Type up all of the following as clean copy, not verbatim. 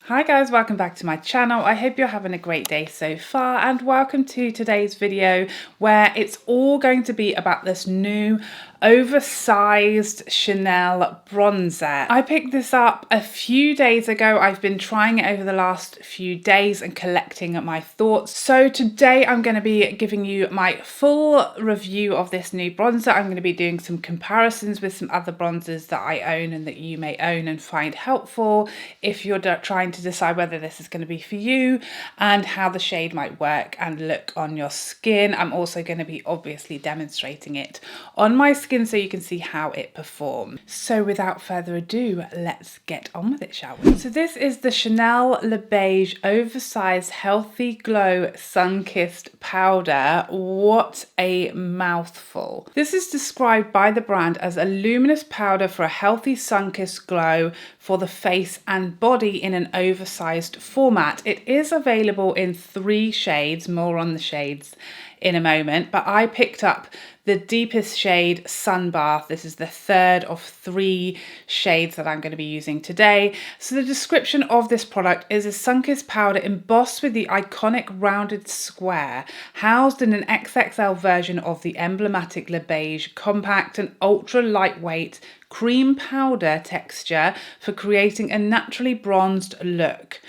Hi guys, welcome back to my channel. I hope you're having a great day so far, and welcome to today's video where it's all going to be about this new oversized Chanel bronzer. I picked this up a few days ago. I've been trying it over the last few days and collecting my thoughts. So today I'm going to be giving you my full review of this new bronzer. I'm going to be doing some comparisons with some other bronzers that I own and that you may own and find helpful if you're trying to decide whether this is going to be for you and how the shade might work and look on your skin. I'm also going to be obviously demonstrating it on my skin so you can see how it performs. So without further ado, let's get on with it, shall we? So this is the Chanel Le Beige Oversize Healthy Glow Sun-Kissed Powder. What a mouthful. This is described by the brand as a luminous powder for a healthy sun-kissed glow for the face and body in an oversized format. It is available in 3 shades, more on the shades in a moment, but I picked up the deepest shade, Sunbath. This is the 3rd of 3 shades that I'm going to be using today. So the description of this product is a sun-kissed powder embossed with the iconic rounded square, housed in an XXL version of the emblematic Le Beige compact and ultra lightweight cream powder texture for creating a naturally bronzed look.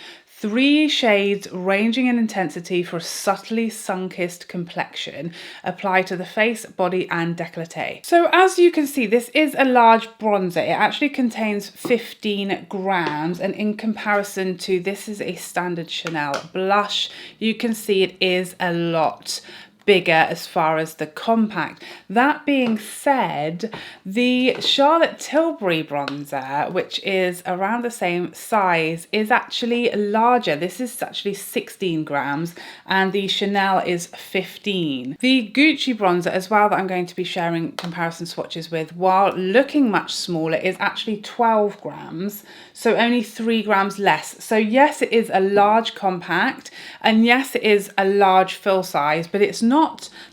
3 shades ranging in intensity for a subtly sun-kissed complexion. Apply to the face, body and décolleté. So as you can see, this is a large bronzer. It actually contains 15 grams, and in comparison to this is a standard Chanel blush, you can see it is a lot bigger as far as the compact. That being said, the Charlotte Tilbury bronzer, which is around the same size, is actually larger. This is actually 16 grams and the Chanel is 15. The Gucci bronzer as well that I'm going to be sharing comparison swatches with, while looking much smaller, is actually 12 grams, so only 3 grams less. So yes, it is a large compact, and yes, it is a large fill size, but it's not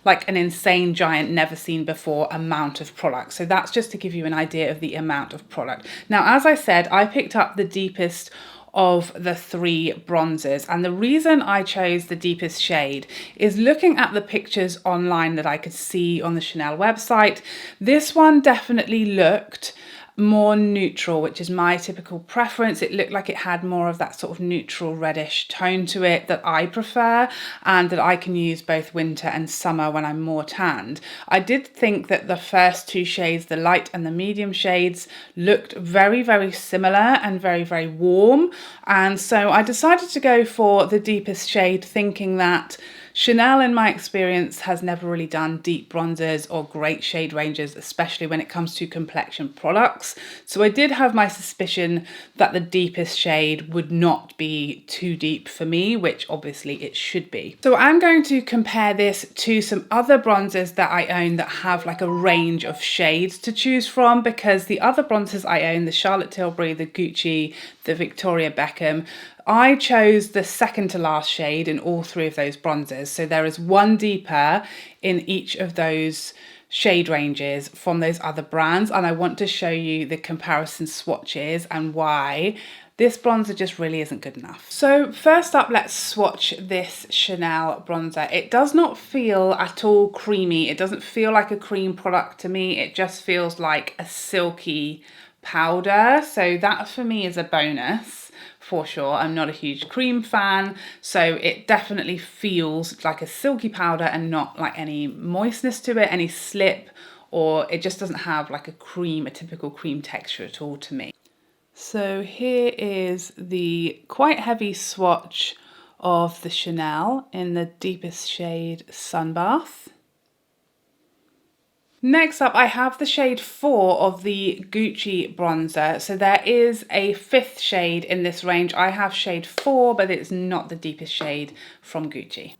like an insane giant never seen before amount of product. So that's just to give you an idea of the amount of product. Now, as I said, I picked up the deepest of the 3 bronzers, and the reason I chose the deepest shade is looking at the pictures online that I could see on the Chanel website. This one definitely looked more neutral, which is my typical preference. It looked like it had more of that sort of neutral reddish tone to it that I prefer and that I can use both winter and summer when I'm more tanned. I did think that the first 2 shades, the light and the medium shades, looked very, very similar and very, very warm. And so I decided to go for the deepest shade, thinking that Chanel, in my experience, has never really done deep bronzers or great shade ranges, especially when it comes to complexion products. So I did have my suspicion that the deepest shade would not be too deep for me, which obviously it should be. So I'm going to compare this to some other bronzers that I own that have like a range of shades to choose from, because the other bronzers I own, the Charlotte Tilbury, the Gucci, the Victoria Beckham, I chose the second to last shade in all 3 of those bronzers. So there is 1 deeper in each of those shade ranges from those other brands. And I want to show you the comparison swatches and why this bronzer just really isn't good enough. So first up, let's swatch this Chanel bronzer. It does not feel at all creamy. It doesn't feel like a cream product to me. It just feels like a silky powder. So that for me is a bonus. For sure. I'm not a huge cream fan, so it definitely feels like a silky powder and not like any moistness to it, any slip, or it just doesn't have like a typical cream texture at all to me. So here is the quite heavy swatch of the Chanel in the deepest shade, Sunbath. Next up, I have the shade 4 of the Gucci bronzer. So there is a 5th shade in this range. I have shade 4, but it's not the deepest shade from Gucci.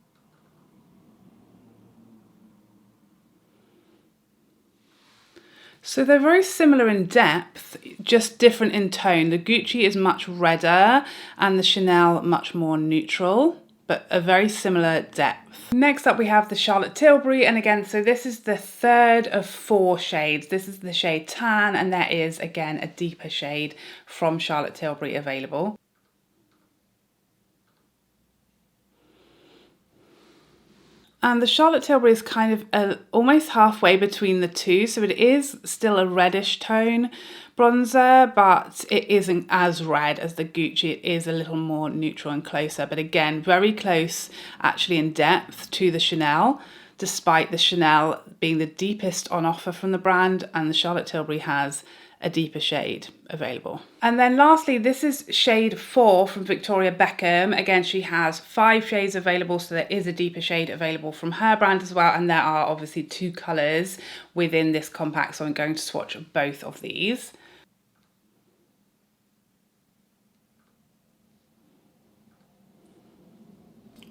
So they're very similar in depth, just different in tone. The Gucci is much redder and the Chanel much more neutral, but a very similar depth. Next up we have the Charlotte Tilbury, and again, so this is the 3rd of 4 shades. This is the shade Tan, and there is again a deeper shade from Charlotte Tilbury available. And the Charlotte Tilbury is kind of almost halfway between the two. So it is still a reddish tone bronzer, but it isn't as red as the Gucci. It is a little more neutral and closer. But again, very close actually in depth to the Chanel, despite the Chanel being the deepest on offer from the brand, and the Charlotte Tilbury has a deeper shade available. And then lastly, this is shade 4 from Victoria Beckham. Again, she has 5 shades available, so there is a deeper shade available from her brand as well, and there are obviously 2 colours within this compact, so I'm going to swatch both of these.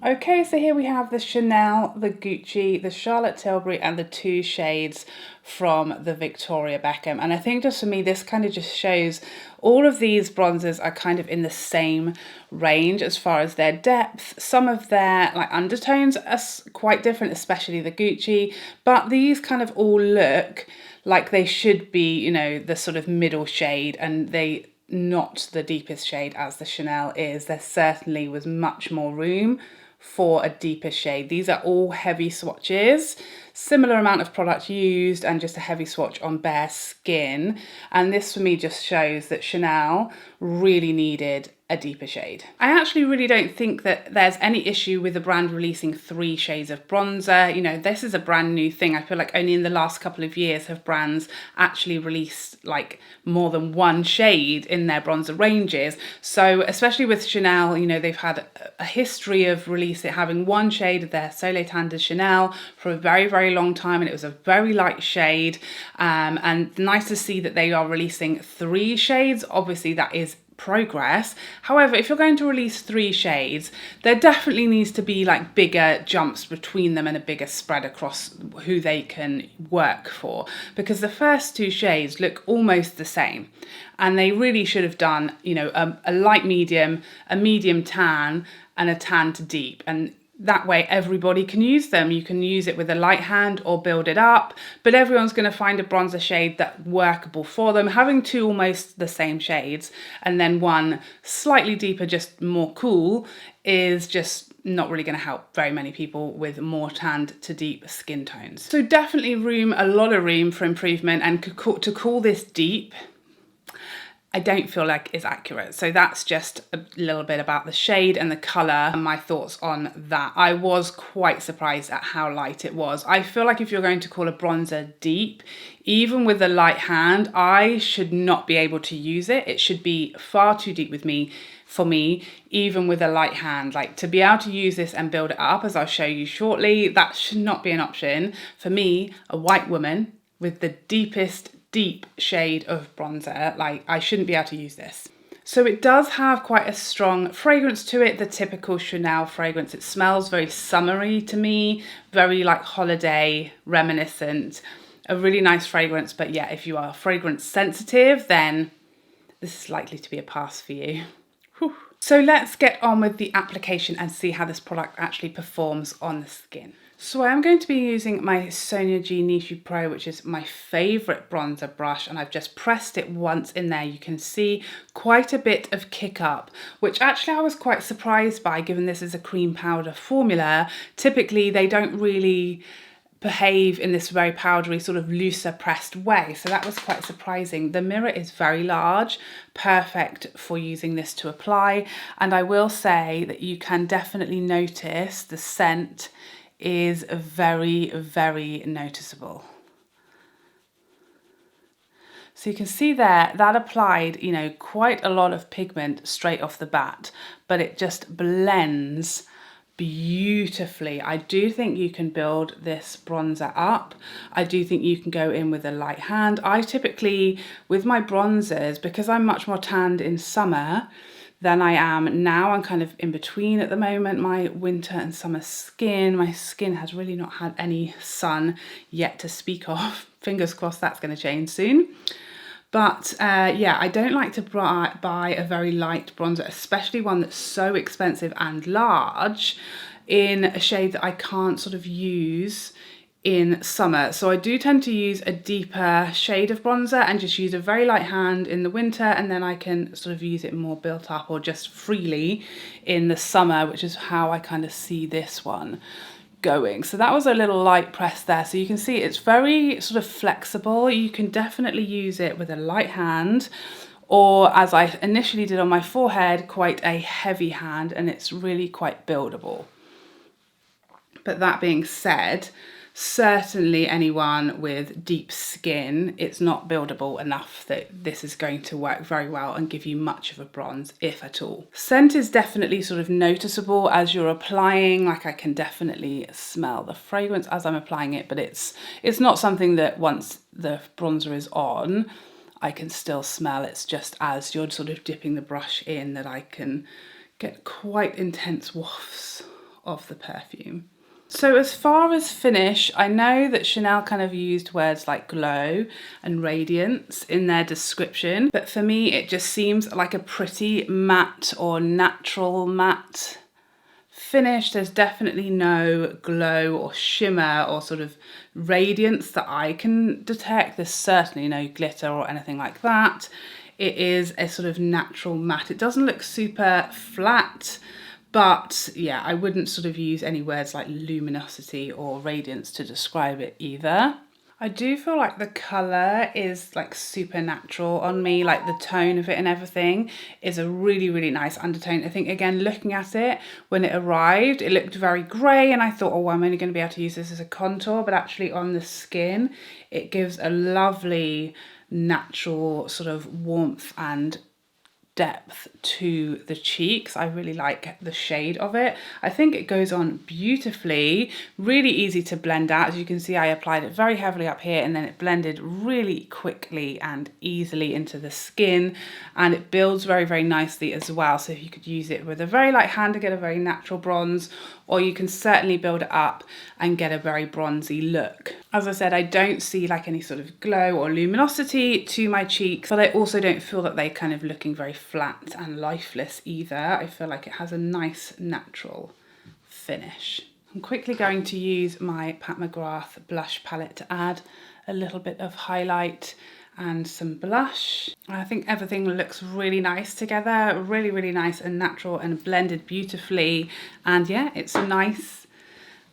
Okay, so here we have the Chanel, the Gucci, the Charlotte Tilbury, and the 2 shades from the Victoria Beckham. And I think just for me, this kind of just shows all of these bronzers are kind of in the same range as far as their depth. Some of their like undertones are quite different, especially the Gucci, but these kind of all look like they should be, you know, the sort of middle shade, and they not the deepest shade as the Chanel is. There certainly was much more room for a deeper shade. These are all heavy swatches, similar amount of product used, and just a heavy swatch on bare skin. And this for me just shows that Chanel really needed a deeper shade. I actually really don't think that there's any issue with the brand releasing 3 shades of bronzer. You know, this is a brand new thing. I feel like only in the last couple of years have brands actually released like more than 1 shade in their bronzer ranges. So especially with Chanel, you know, they've had a history of having 1 shade of their Soleil Tan de Chanel for a very, very long time, and it was a very light shade. And nice to see that they are releasing 3 shades. Obviously that is progress. However, if you're going to release 3 shades, there definitely needs to be like bigger jumps between them and a bigger spread across who they can work for, because the first 2 shades look almost the same, and they really should have done, you know, a light medium, a medium tan, and a tan to deep, and that way everybody can use them. You can use it with a light hand or build it up, but everyone's going to find a bronzer shade that's workable for them. Having 2 almost the same shades and then 1 slightly deeper, just more cool, is just not really going to help very many people with more tanned to deep skin tones. So definitely a lot of room for improvement, and to call this deep, I don't feel like is accurate. So that's just a little bit about the shade and the colour and my thoughts on that. I was quite surprised at how light it was. I feel like if you're going to call a bronzer deep, even with a light hand, I should not be able to use it. It should be far too deep for me, even with a light hand. Like, to be able to use this and build it up, as I'll show you shortly, that should not be an option. For me, a white woman with the deepest deep shade of bronzer, like, I shouldn't be able to use this. So it does have quite a strong fragrance to it, the typical Chanel fragrance. It smells very summery to me, very like holiday reminiscent, a really nice fragrance. But yeah, if you are fragrance sensitive, then this is likely to be a pass for you. Whew. So let's get on with the application and see how this product actually performs on the skin. So I am going to be using my Sonia G Pro, which is my favourite bronzer brush, and I've just pressed it once in there. You can see quite a bit of kick up, which actually I was quite surprised by, given this is a cream powder formula. Typically they don't really behave in this very powdery, sort of looser pressed way, so that was quite surprising. The mirror is very large, perfect for using this to apply, and I will say that you can definitely notice the scent is very, very noticeable. So you can see there, that applied, you know, quite a lot of pigment straight off the bat, but it just blends beautifully. I do think you can build this bronzer up. I do think you can go in with a light hand. I typically, with my bronzers, because I'm much more tanned in summer than I am now, I'm kind of in between at the moment, my winter and summer skin. My skin has really not had any sun yet to speak of. Fingers crossed that's going to change soon. But yeah, I don't like to buy a very light bronzer, especially one that's so expensive and large, in a shade that I can't sort of use in summer. So I do tend to use a deeper shade of bronzer and just use a very light hand in the winter, and then I can sort of use it more built up or just freely in the summer, which is how I kind of see this one. going. So that was a little light press there. So you can see it's very sort of flexible. You can definitely use it with a light hand, or as I initially did on my forehead, quite a heavy hand, and it's really quite buildable. But that being said, certainly anyone with deep skin, it's not buildable enough that this is going to work very well and give you much of a bronze, if at all. Scent is definitely sort of noticeable as you're applying. Like, I can definitely smell the fragrance as I'm applying it, but it's not something that once the bronzer is on, I can still smell. It's just as you're sort of dipping the brush in that I can get quite intense wafts of the perfume. So as far as finish, I know that Chanel kind of used words like glow and radiance in their description, but for me it just seems like a pretty matte or natural matte finish. There's definitely no glow or shimmer or sort of radiance that I can detect. There's certainly no glitter or anything like that. It is a sort of natural matte. It doesn't look super flat, but yeah, I wouldn't sort of use any words like luminosity or radiance to describe it either. I do feel like the colour is like super natural on me, like the tone of it and everything is a really, really nice undertone. I think, again, looking at it, when it arrived, it looked very grey and I thought, oh, well, I'm only going to be able to use this as a contour, but actually on the skin, it gives a lovely natural sort of warmth and depth to the cheeks. I really like the shade of it. I think it goes on beautifully, really easy to blend out. As you can see, I applied it very heavily up here and then it blended really quickly and easily into the skin, and it builds very, very nicely as well. So you could use it with a very light hand to get a very natural bronze, or you can certainly build it up and get a very bronzy look. As I said, I don't see like any sort of glow or luminosity to my cheeks, but I also don't feel that they're kind of looking very flat and lifeless either. I feel like it has a nice natural finish. I'm quickly going to use my Pat McGrath blush palette to add a little bit of highlight and some blush. I think everything looks really nice together, really, really nice and natural and blended beautifully. And yeah, it's a nice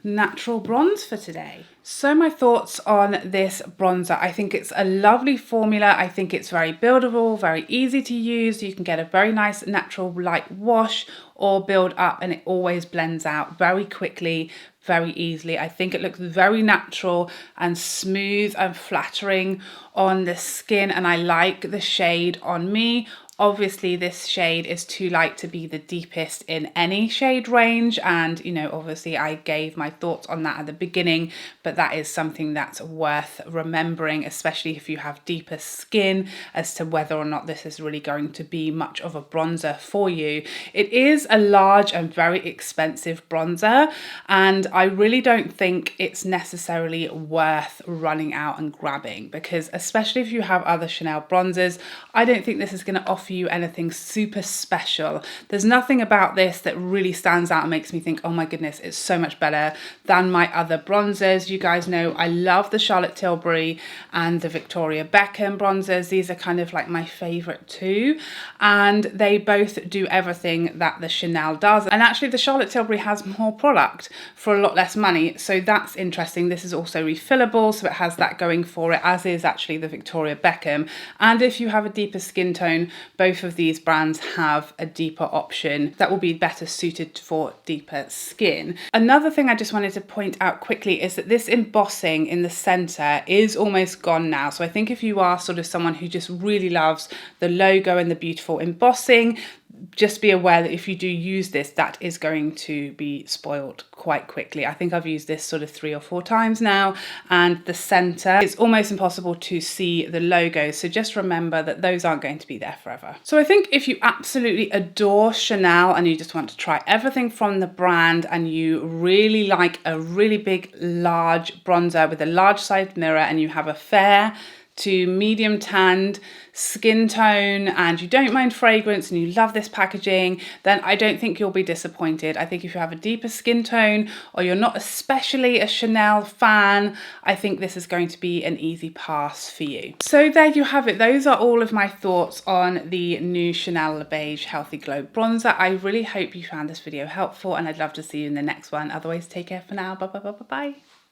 natural bronze for today. So my thoughts on this bronzer: I think it's a lovely formula. I think it's very buildable, very easy to use. You can get a very nice natural light wash or build up and it always blends out very quickly, very easily. I think it looks very natural and smooth and flattering on the skin, and I like the shade on me. Obviously this shade is too light to be the deepest in any shade range, and you know, obviously I gave my thoughts on that at the beginning, but that is something that's worth remembering, especially if you have deeper skin, as to whether or not this is really going to be much of a bronzer for you. It is a large and very expensive bronzer, and I really don't think it's necessarily worth running out and grabbing, because especially if you have other Chanel bronzers, I don't think this is going to offer you anything super special. There's nothing about this that really stands out and makes me think, oh my goodness, it's so much better than my other bronzers. You guys know I love the Charlotte Tilbury and the Victoria Beckham bronzers. These are kind of like my favorite too, and they both do everything that the Chanel does. And actually the Charlotte Tilbury has more product for a lot less money, so that's interesting. This is also refillable, so it has that going for it, as is actually the Victoria Beckham. And if you have a deeper skin tone, both of these brands have a deeper option that will be better suited for deeper skin. Another thing I just wanted to point out quickly is that this embossing in the center is almost gone now. So I think if you are sort of someone who just really loves the logo and the beautiful embossing, just be aware that if you do use this, that is going to be spoiled quite quickly. I think I've used this sort of 3 or 4 times now, and the center, it's almost impossible to see the logos. So just remember that those aren't going to be there forever. So I think if you absolutely adore Chanel and you just want to try everything from the brand, and you really like a really big, large bronzer with a large sized mirror, and you have a fair to medium tanned skin tone and you don't mind fragrance and you love this packaging, then I don't think you'll be disappointed. I think if you have a deeper skin tone or you're not especially a Chanel fan, I think this is going to be an easy pass for you. So there you have it. Those are all of my thoughts on the new Chanel Le Beige Healthy Glow Bronzer. I really hope you found this video helpful and I'd love to see you in the next one. Otherwise, take care for now. Bye bye bye bye bye.